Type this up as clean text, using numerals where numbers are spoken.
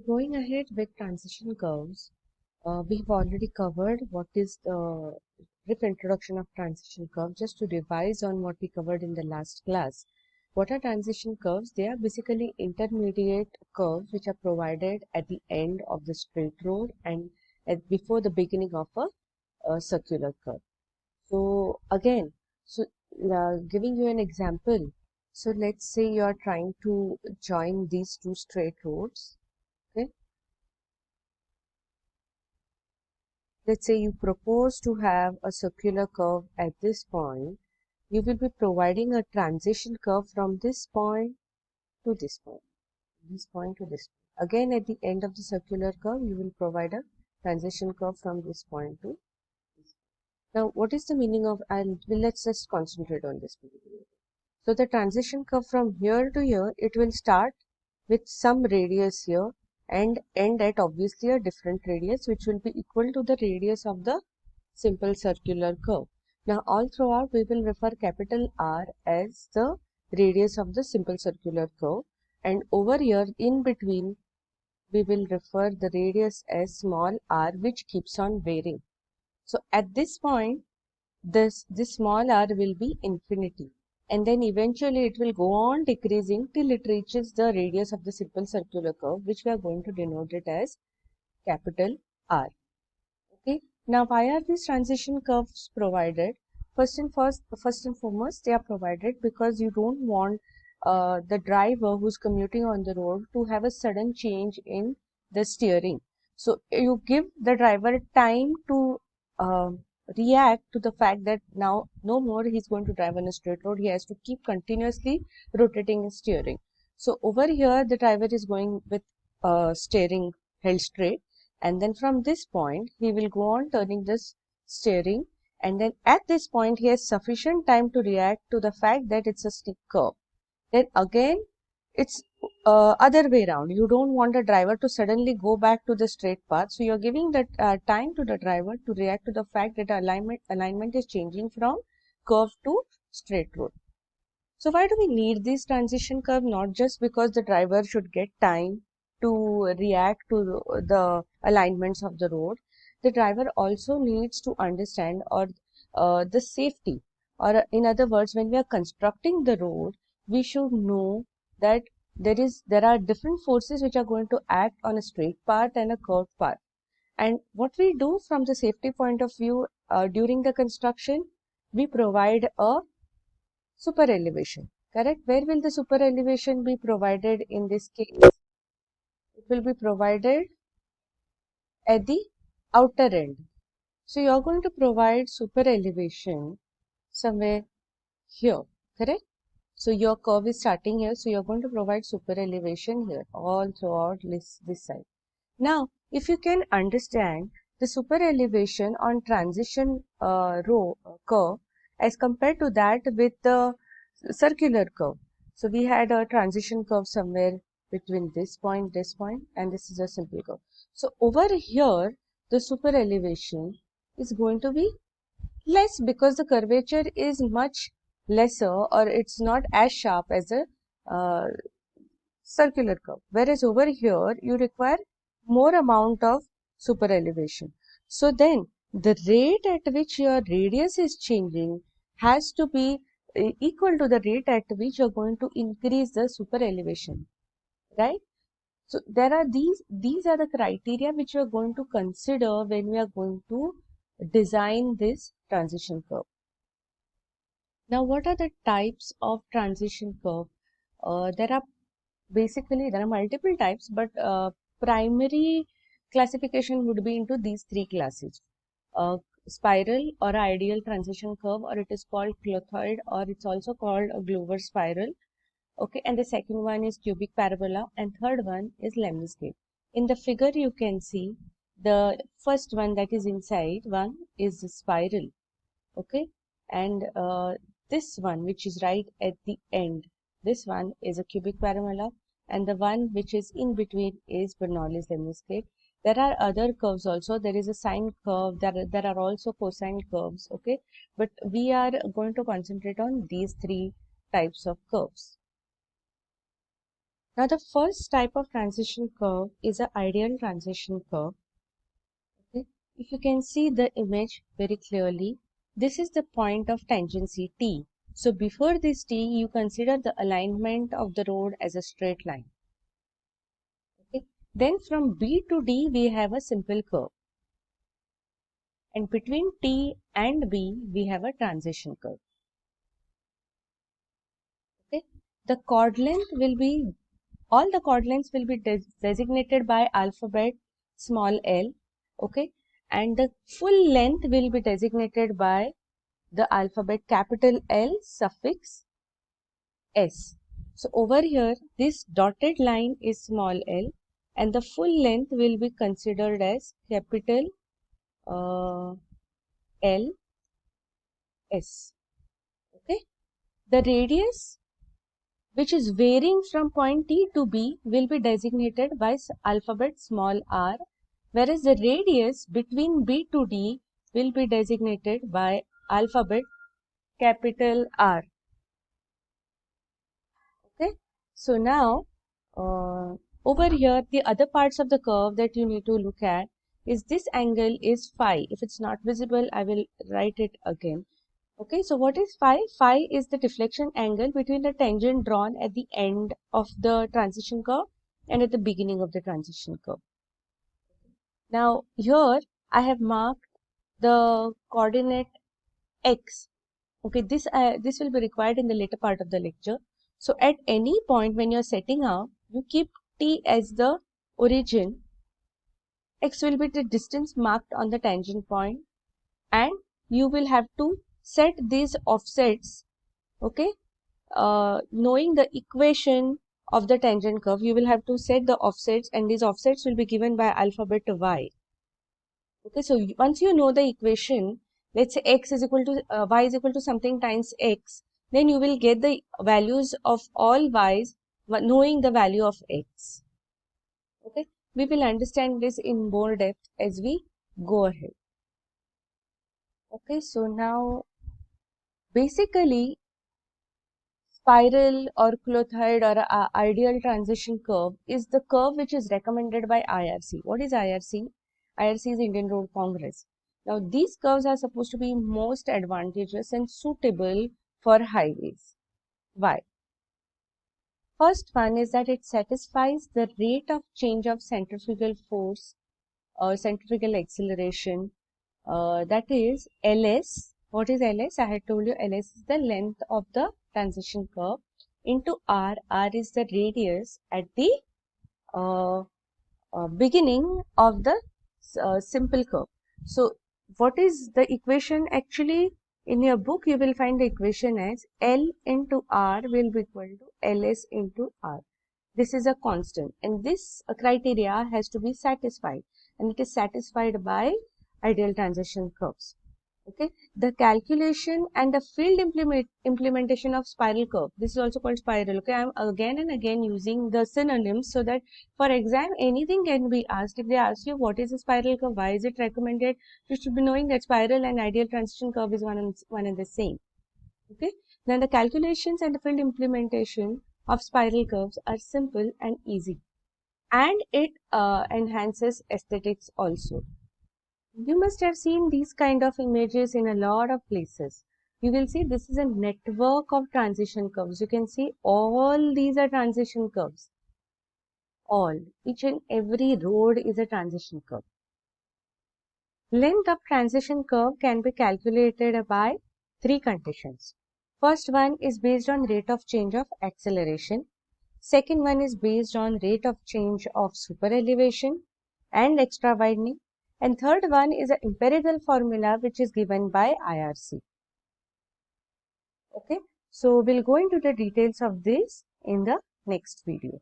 Going ahead with transition curves, we've already covered what is the brief introduction of transition curve. Just to revise on what we covered in the last class. What are transition curves? They are basically intermediate curves which are provided at the end of the straight road and before the beginning of a circular curve. So again, so giving you an example. So let's say you are trying to join these two straight roads. Okay. Let's say you propose to have a circular curve at this point. You will be providing a transition curve from this point to this point, this point to this point. Again, at the end of the circular curve, you will provide a transition curve from this point to this. Now, what is the meaning of, let's just concentrate on this particular. So the transition curve from here to here, it will start with some radius here and end at obviously a different radius which will be equal to the radius of the simple circular curve. Now all throughout we will refer capital R as the radius of the simple circular curve, and over here in between we will refer the radius as small r, which keeps on varying. So at this point this small r will be infinity, and then eventually it will go on decreasing till it reaches the radius of the simple circular curve, which we are going to denote it as capital R. Okay. Now, why are these transition curves provided? First and foremost, they are provided because you don't want the driver who's commuting on the road to have a sudden change in the steering. So you give the driver time to uh, react to the fact that now no more he's going to drive on a straight road. He has to keep continuously rotating his steering. So over here, the driver is going with steering held straight, and then from this point he will go on turning this steering, and then at this point he has sufficient time to react to the fact that it's a steep curve. Then again it's other way around. You don't want the driver to suddenly go back to the straight path, so you're giving that time to the driver to react to the fact that alignment is changing from curve to straight road. So why do we need this transition curve? Not just because the driver should get time to react to the alignments of the road. The driver also needs to understand the safety, or in other words, when we are constructing the road, we should know that there are different forces which are going to act on a straight path and a curved path. And what we do from the safety point of view during the construction, we provide a super elevation. Correct? Where will the super elevation be provided in this case? It will be provided at the outer end. So you are going to provide super elevation somewhere here. Correct? So your curve is starting here. So you are going to provide super elevation here all throughout this side. Now, if you can understand the super elevation on transition curve as compared to that with the circular curve. So we had a transition curve somewhere between this point, and this is a simple curve. So over here, the super elevation is going to be less because the curvature is much lesser, or it's not as sharp as a circular curve. Whereas over here, you require more amount of super elevation. So then the rate at which your radius is changing has to be equal to the rate at which you're going to increase the super elevation, right? So there are these are the criteria which we are going to consider when we are going to design this transition curve. Now, what are the types of transition curve? There are multiple types, but primary classification would be into these three classes: spiral or ideal transition curve, or it is called clothoid, or it's also called a Glover spiral. Okay, and the second one is cubic parabola, and third one is lemniscate. In the figure you can see the first one, that is inside one, is the spiral. Okay, and this one which is right at the end, this one is a cubic parabola, and the one which is in between is Bernoulli's lemniscate. There are other curves also. There is a sine curve. There are also cosine curves. Okay, but we are going to concentrate on these three types of curves. Now the first type of transition curve is an ideal transition curve. Okay? If you can see the image very clearly, this is the point of tangency T. So before this T, you consider the alignment of the road as a straight line. Okay? Then from B to D, we have a simple curve. And between T and B, we have a transition curve. Okay? The chord length will be, all the chord lengths will be designated by alphabet small l. Okay? And the full length will be designated by the alphabet capital L suffix S. So over here, this dotted line is small l and the full length will be considered as capital L S. Okay. The radius which is varying from point T to B will be designated by alphabet small r, whereas the radius between B to D will be designated by alphabet capital R. Okay, so now over here the other parts of the curve that you need to look at is this angle is phi. If it's not visible, I will write it again. Okay, so what is phi? Phi is the deflection angle between the tangent drawn at the end of the transition curve and at the beginning of the transition curve. Now here I have marked the coordinate x. Okay, this will be required in the later part of the lecture. So at any point when you're setting out, you keep t as the origin. X will be the distance marked on the tangent point, and you will have to set these offsets. Okay, knowing the equation of the tangent curve, you will have to set the offsets, and these offsets will be given by alphabet y. Okay, so once you know the equation, let's say x is equal to y is equal to something times x, then you will get the values of all y's knowing the value of x. Okay, we will understand this in more depth as we go ahead. Okay, so now basically spiral or clothoid or ideal transition curve is the curve which is recommended by IRC. What is IRC? IRC is Indian Road Congress. Now these curves are supposed to be most advantageous and suitable for highways. Why? First one is that it satisfies the rate of change of centrifugal force or centrifugal acceleration, that is LS. What is LS? I had told you LS is the length of the transition curve into R. R is the radius at the beginning of the simple curve. So what is the equation? Actually in your book you will find the equation as L into R will be equal to LS into R. This is a constant and this criteria has to be satisfied, and it is satisfied by ideal transition curves. Okay, the calculation and the field implementation of spiral curve, this is also called spiral. Okay, I am again and again using the synonyms so that for exam anything can be asked. If they ask you what is a spiral curve, why is it recommended, you should be knowing that spiral and ideal transition curve is one and the same. Okay, then the calculations and the field implementation of spiral curves are simple and easy, and it enhances aesthetics also. You must have seen these kind of images in a lot of places. You will see this is a network of transition curves. You can see all these are transition curves. All, each and every road is a transition curve. Length of transition curve can be calculated by three conditions. First one is based on rate of change of acceleration. Second one is based on rate of change of super elevation and extra widening. And third one is an empirical formula which is given by IRC. Okay, so we'll go into the details of this in the next video.